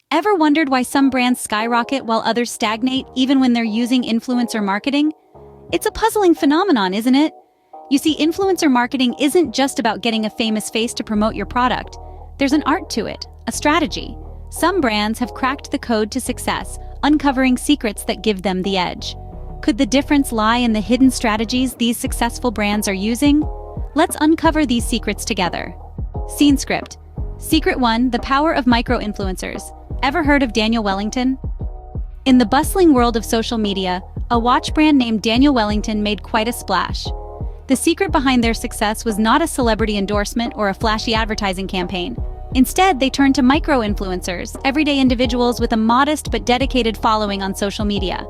Ever wondered why some brands skyrocket while others stagnate even when they're using influencer marketing? It's a puzzling phenomenon, isn't it? You see, influencer marketing isn't just about getting a famous face to promote your product. There's an art to it, a strategy. Some brands have cracked the code to success, uncovering secrets that give them the edge. Could the difference lie in the hidden strategies these successful brands are using? Let's uncover these secrets together. Scene script. Secret 1: The power of micro-influencers. Ever heard of Daniel Wellington? In the bustling world of social media, a watch brand named Daniel Wellington made quite a splash. The secret behind their success was not a celebrity endorsement or a flashy advertising campaign. Instead, they turned to micro-influencers, everyday individuals with a modest but dedicated following on social media.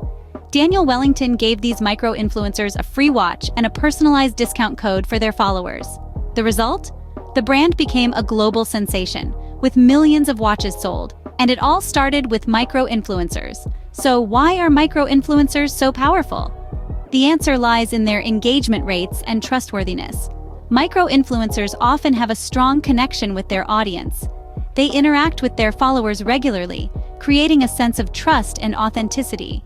Daniel Wellington gave these micro-influencers a free watch and a personalized discount code for their followers. The result? The brand became a global sensation, with millions of watches sold. And it all started with micro-influencers. So why are micro-influencers so powerful? The answer lies in their engagement rates and trustworthiness. Micro-influencers often have a strong connection with their audience. They interact with their followers regularly, creating a sense of trust and authenticity.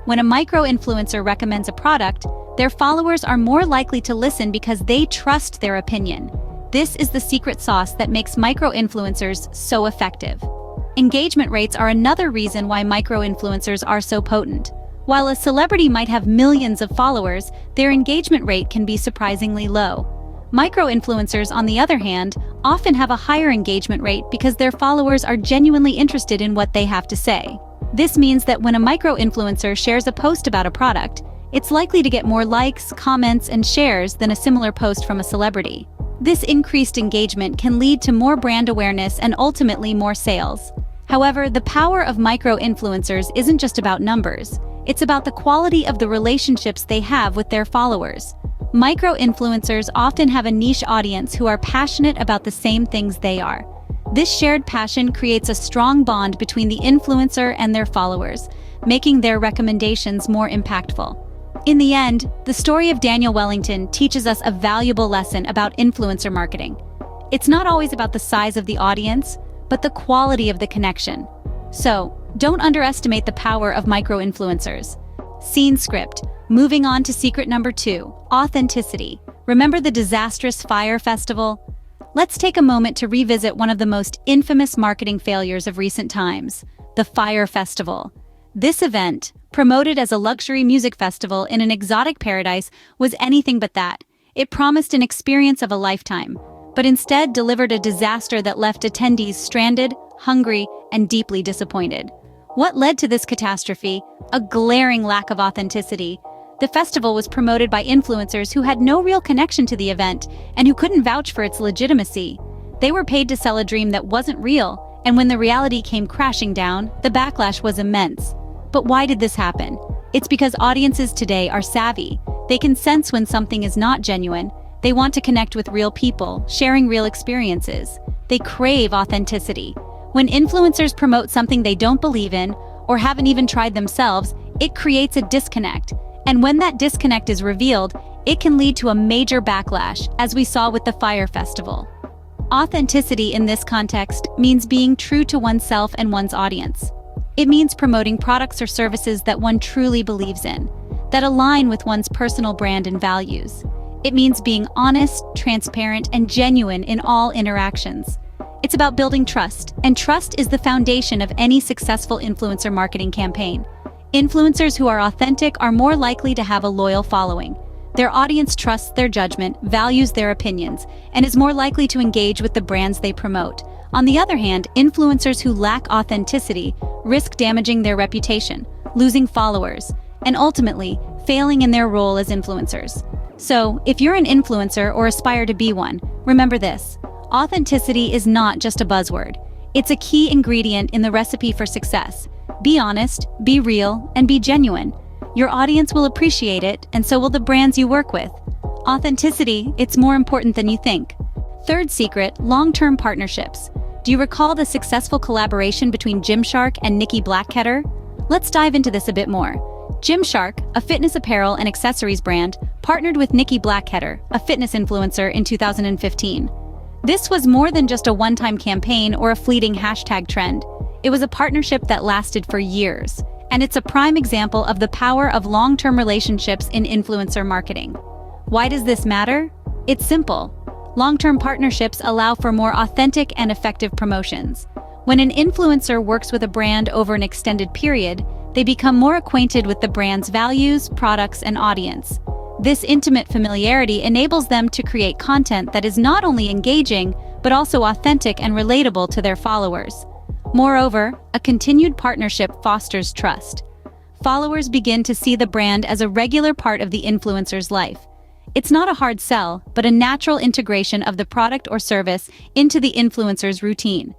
When a micro-influencer recommends a product, their followers are more likely to listen because they trust their opinion. This is the secret sauce that makes micro-influencers so effective. Engagement rates are another reason why micro-influencers are so potent. While a celebrity might have millions of followers, their engagement rate can be surprisingly low. Micro-influencers, on the other hand, often have a higher engagement rate because their followers are genuinely interested in what they have to say. This means that when a micro-influencer shares a post about a product, it's likely to get more likes, comments, and shares than a similar post from a celebrity. This increased engagement can lead to more brand awareness and ultimately more sales. However, the power of micro-influencers isn't just about numbers. It's about the quality of the relationships they have with their followers. Micro-influencers often have a niche audience who are passionate about the same things they are. This shared passion creates a strong bond between the influencer and their followers, making their recommendations more impactful. In the end, the story of Daniel Wellington teaches us a valuable lesson about influencer marketing. It's not always about the size of the audience, but the quality of the connection. So, don't underestimate the power of micro-influencers. Scene script. Moving on to secret number 2, authenticity. Remember the disastrous Fyre Festival? Let's take a moment to revisit one of the most infamous marketing failures of recent times, the Fyre Festival. This event, promoted as a luxury music festival in an exotic paradise, was anything but that. It promised an experience of a lifetime, but instead delivered a disaster that left attendees stranded, hungry, and deeply disappointed. What led to this catastrophe? A glaring lack of authenticity. The festival was promoted by influencers who had no real connection to the event and who couldn't vouch for its legitimacy. They were paid to sell a dream that wasn't real, and when the reality came crashing down, the backlash was immense. But why did this happen? It's because audiences today are savvy. They can sense when something is not genuine. They want to connect with real people, sharing real experiences. They crave authenticity. When influencers promote something they don't believe in or haven't even tried themselves, it creates a disconnect. And when that disconnect is revealed, it can lead to a major backlash, as we saw with the Fyre Festival. Authenticity in this context means being true to oneself and one's audience. It means promoting products or services that one truly believes in, that align with one's personal brand and values. It means being honest, transparent, and genuine in all interactions. It's about building trust, and trust is the foundation of any successful influencer marketing campaign. Influencers who are authentic are more likely to have a loyal following. Their audience trusts their judgment, values their opinions, and is more likely to engage with the brands they promote. On the other hand, influencers who lack authenticity risk damaging their reputation, losing followers, and ultimately failing in their role as influencers. So, if you're an influencer or aspire to be one, remember this: authenticity is not just a buzzword. It's a key ingredient in the recipe for success. Be honest, be real, and be genuine. Your audience will appreciate it, and so will the brands you work with. Authenticity, it's more important than you think. Third secret, long-term partnerships. Do you recall the successful collaboration between Gymshark and Nikki Blackketter? Let's dive into this a bit more. Gymshark, a fitness apparel and accessories brand, partnered with Nikki Blackketter, a fitness influencer, in 2015. This was more than just a one-time campaign or a fleeting hashtag trend. It was a partnership that lasted for years, and it's a prime example of the power of long-term relationships in influencer marketing. Why does this matter? It's simple. Long-term partnerships allow for more authentic and effective promotions. When an influencer works with a brand over an extended period, they become more acquainted with the brand's values, products, and audience. This intimate familiarity enables them to create content that is not only engaging, but also authentic and relatable to their followers. Moreover, a continued partnership fosters trust. Followers begin to see the brand as a regular part of the influencer's life. It's not a hard sell, but a natural integration of the product or service into the influencer's routine.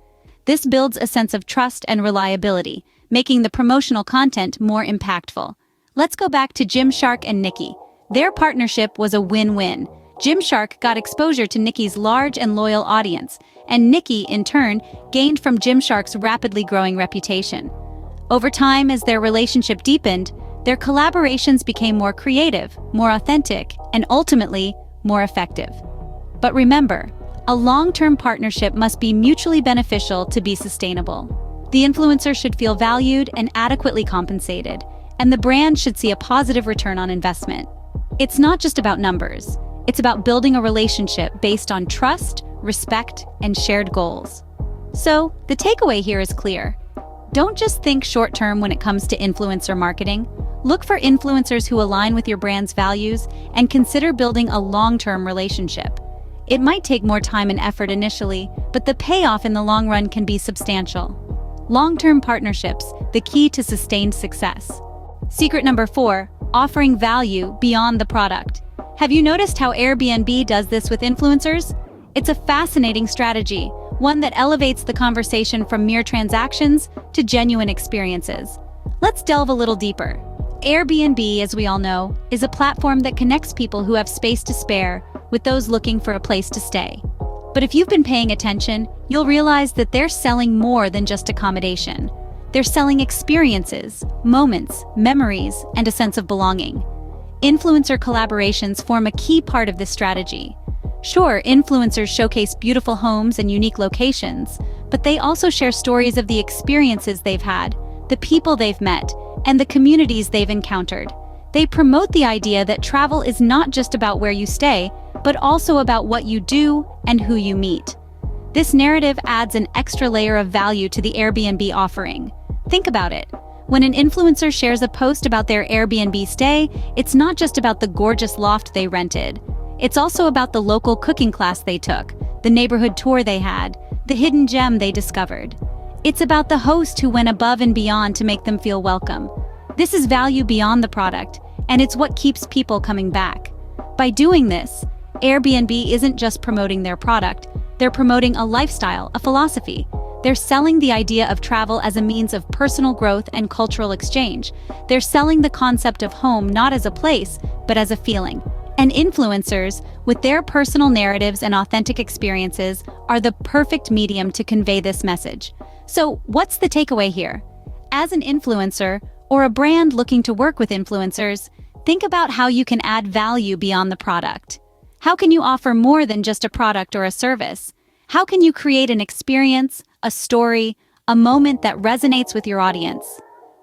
This builds a sense of trust and reliability, making the promotional content more impactful. Let's go back to Gymshark and Nikki. Their partnership was a win-win. Gymshark got exposure to Nikki's large and loyal audience, and Nikki, in turn, gained from Gymshark's rapidly growing reputation. Over time, as their relationship deepened, their collaborations became more creative, more authentic, and ultimately, more effective. But remember, a long-term partnership must be mutually beneficial to be sustainable. The influencer should feel valued and adequately compensated, and the brand should see a positive return on investment. It's not just about numbers. It's about building a relationship based on trust, respect, and shared goals. So, the takeaway here is clear. Don't just think short-term when it comes to influencer marketing. Look for influencers who align with your brand's values and consider building a long-term relationship. It might take more time and effort initially, but the payoff in the long run can be substantial. Long-term partnerships, the key to sustained success. Secret number 4, offering value beyond the product. Have you noticed how Airbnb does this with influencers? It's a fascinating strategy, one that elevates the conversation from mere transactions to genuine experiences. Let's delve a little deeper. Airbnb, as we all know, is a platform that connects people who have space to spare with those looking for a place to stay. But if you've been paying attention, you'll realize that they're selling more than just accommodation. They're selling experiences, moments, memories, and a sense of belonging. Influencer collaborations form a key part of this strategy. Sure, influencers showcase beautiful homes and unique locations, but they also share stories of the experiences they've had, the people they've met, and the communities they've encountered. They promote the idea that travel is not just about where you stay, but also about what you do and who you meet. This narrative adds an extra layer of value to the Airbnb offering. Think about it. When an influencer shares a post about their Airbnb stay, it's not just about the gorgeous loft they rented. It's also about the local cooking class they took, the neighborhood tour they had, the hidden gem they discovered. It's about the host who went above and beyond to make them feel welcome. This is value beyond the product, and it's what keeps people coming back. By doing this, Airbnb isn't just promoting their product, they're promoting a lifestyle, a philosophy. They're selling the idea of travel as a means of personal growth and cultural exchange. They're selling the concept of home not as a place, but as a feeling. And influencers, with their personal narratives and authentic experiences, are the perfect medium to convey this message. So, what's the takeaway here? As an influencer, or a brand looking to work with influencers, think about how you can add value beyond the product. How can you offer more than just a product or a service? How can you create an experience, a story, a moment that resonates with your audience?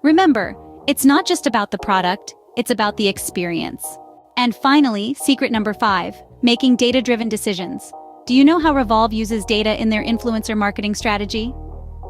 Remember, it's not just about the product, it's about the experience. And finally, secret number 5, making data-driven decisions. Do you know how Revolve uses data in their influencer marketing strategy?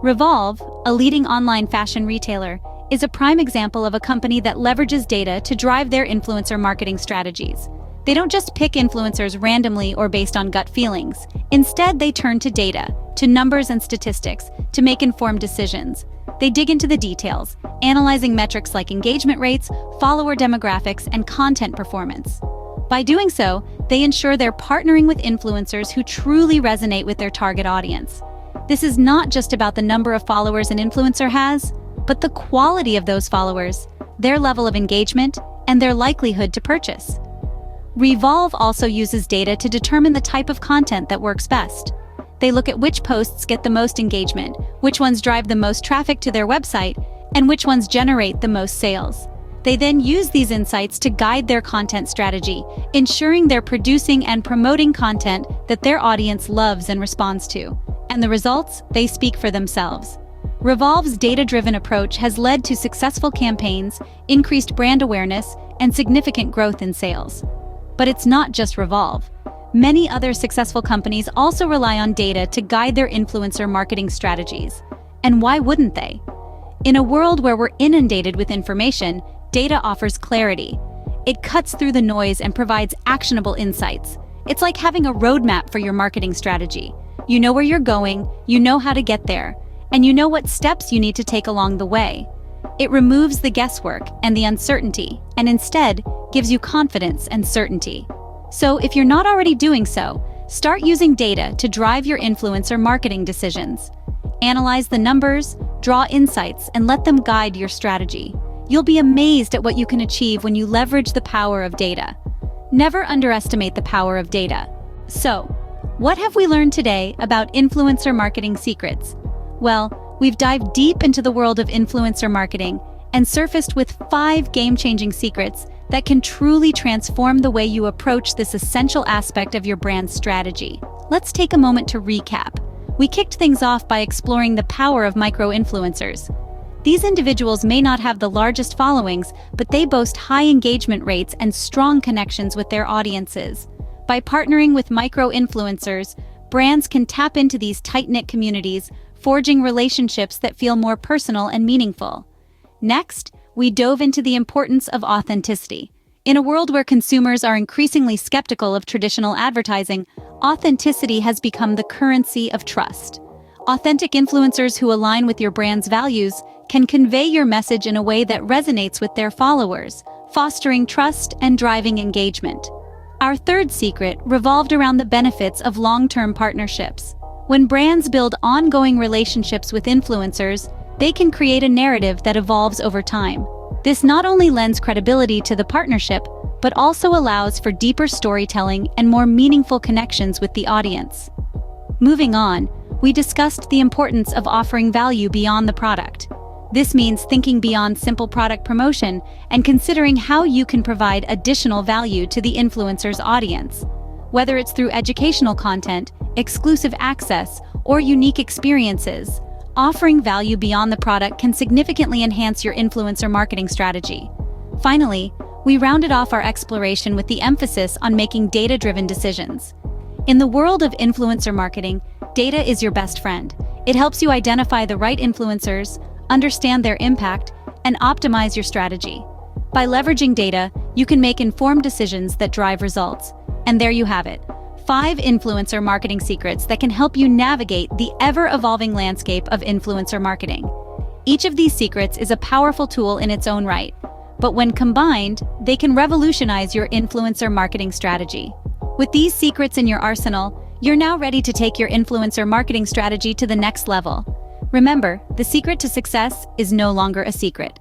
Revolve, a leading online fashion retailer, is a prime example of a company that leverages data to drive their influencer marketing strategies. They don't just pick influencers randomly or based on gut feelings. Instead, they turn to data, to numbers and statistics, to make informed decisions. They dig into the details, analyzing metrics like engagement rates, follower demographics, and content performance. By doing so, they ensure they're partnering with influencers who truly resonate with their target audience. This is not just about the number of followers an influencer has, but the quality of those followers, their level of engagement, and their likelihood to purchase. Revolve also uses data to determine the type of content that works best. They look at which posts get the most engagement, which ones drive the most traffic to their website, and which ones generate the most sales. They then use these insights to guide their content strategy, ensuring they're producing and promoting content that their audience loves and responds to. And the results, they speak for themselves. Revolve's data-driven approach has led to successful campaigns, increased brand awareness, and significant growth in sales. But it's not just Revolve. Many other successful companies also rely on data to guide their influencer marketing strategies. And why wouldn't they? In a world where we're inundated with information, data offers clarity. It cuts through the noise and provides actionable insights. It's like having a roadmap for your marketing strategy. You know where you're going, you know how to get there, and you know what steps you need to take along the way. It removes the guesswork and the uncertainty, and instead gives you confidence and certainty. So if you're not already doing so, start using data to drive your influencer marketing decisions. Analyze the numbers, draw insights, and let them guide your strategy. You'll be amazed at what you can achieve when you leverage the power of data. Never underestimate the power of data. So, what have we learned today about influencer marketing secrets? Well, we've dived deep into the world of influencer marketing and surfaced with 5 game-changing secrets that can truly transform the way you approach this essential aspect of your brand's strategy. Let's take a moment to recap. We kicked things off by exploring the power of micro-influencers. These individuals may not have the largest followings, but they boast high engagement rates and strong connections with their audiences. By partnering with micro-influencers, brands can tap into these tight-knit communities, forging relationships that feel more personal and meaningful. Next, we dove into the importance of authenticity. In a world where consumers are increasingly skeptical of traditional advertising, authenticity has become the currency of trust. Authentic influencers who align with your brand's values can convey your message in a way that resonates with their followers, fostering trust and driving engagement. Our third secret revolved around the benefits of long-term partnerships. When brands build ongoing relationships with influencers, they can create a narrative that evolves over time. This not only lends credibility to the partnership, but also allows for deeper storytelling and more meaningful connections with the audience. Moving on, we discussed the importance of offering value beyond the product. This means thinking beyond simple product promotion and considering how you can provide additional value to the influencer's audience. Whether it's through educational content, exclusive access, or unique experiences, offering value beyond the product can significantly enhance your influencer marketing strategy. Finally, we rounded off our exploration with the emphasis on making data-driven decisions. In the world of influencer marketing, data is your best friend. It helps you identify the right influencers, understand their impact, and optimize your strategy. By leveraging data, you can make informed decisions that drive results. And there you have it, 5 influencer marketing secrets that can help you navigate the ever-evolving landscape of influencer marketing. Each of these secrets is a powerful tool in its own right, but when combined, they can revolutionize your influencer marketing strategy. With these secrets in your arsenal, you're now ready to take your influencer marketing strategy to the next level. Remember, the secret to success is no longer a secret.